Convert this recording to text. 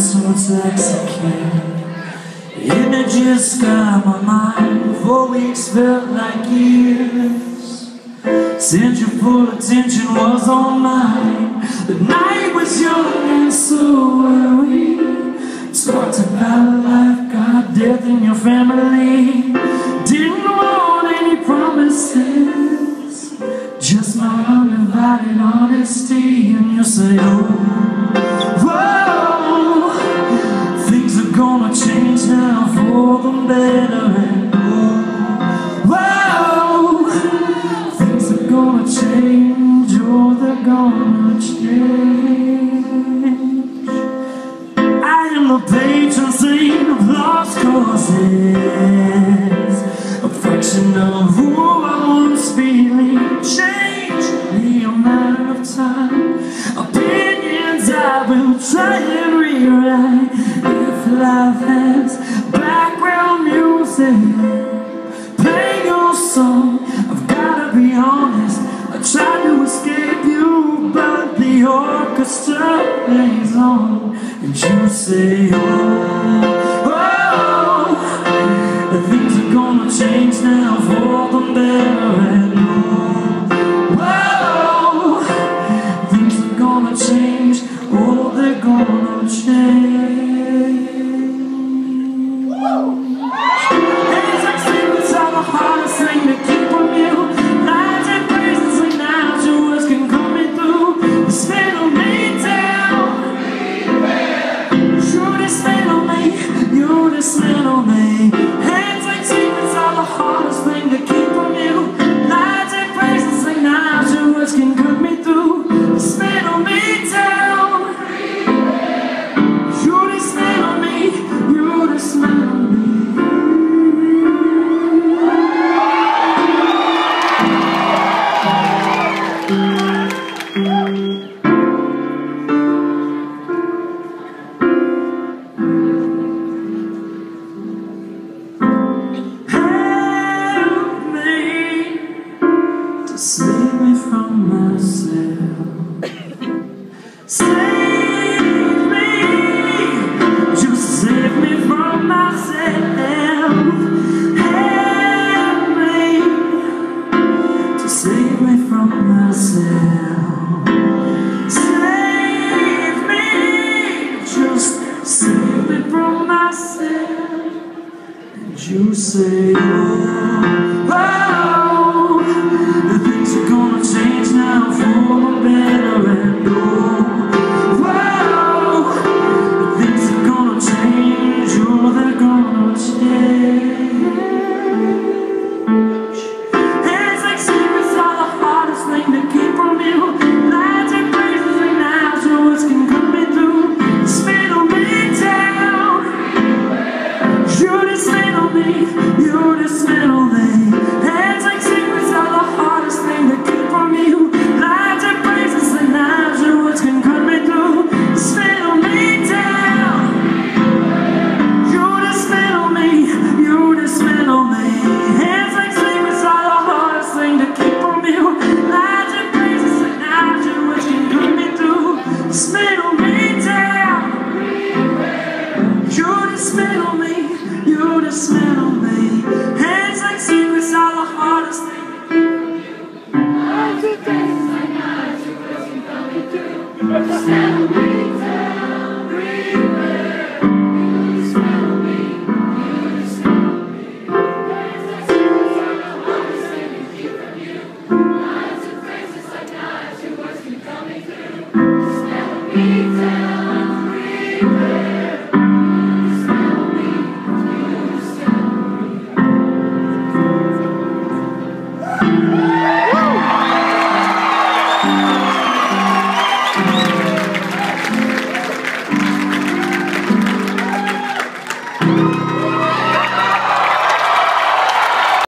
so intoxicating. Images got my mind. 4 weeks felt like years. Central attention was on mine. The night was young and so were we. Talked about life, God, death, and your family. Didn't want any promises, just my undivided honesty. And you say, oh, whoa, things are gonna change now for the better. And oh, whoa, things are gonna change, oh, they're gonna change. I am the patron saint of lost causes, a fraction of who I once believed. Change me a matter of time. Opinions I will try and rewrite. If life has background music playing your song, I've gotta be honest, I try to escape you, but the orchestra plays on. And you say, oh, oh, things are gonna change now for the better. And oh, oh, things are gonna change, oh, they're gonna change. It's like secrets are the hardest thing to keep from you. Lies and phrases and nouns, your words can cut me through. You spittle me down. You dismantle me, you dismantle me. Hands like secrets are the hardest thing to keep from you. Lies and phrases and nouns, your words can cut me through. Dismantle me down. You dismantle me, you dismantle me. Save me from myself. Save me, just save me from myself. Help me to save me from myself. Save me, just save me from myself. And you say, oh, oh, things are gonna change now for the better. And oh, whoa, things are gonna change, oh, they're gonna change. Hands like secrets are the hardest thing to keep from you. Lies and phrases and nouns, your words can cut me through. Dismantle me down. You dismantle me, you dismantle me. Hands like secrets are the hardest thing to keep from you. Lies and phrases and nouns, your words can cut me through. Dismantle me down. You dismantle me, you dismantle me. Hands like secrets are the hardest thing to keep from you. Lies and phrases and nouns, your words can cut me through. Dismantle me down. You dismantle me, you dismantle me. Hands like secrets are the hardest thing. Lies and phrases and nouns, your words can cut me through.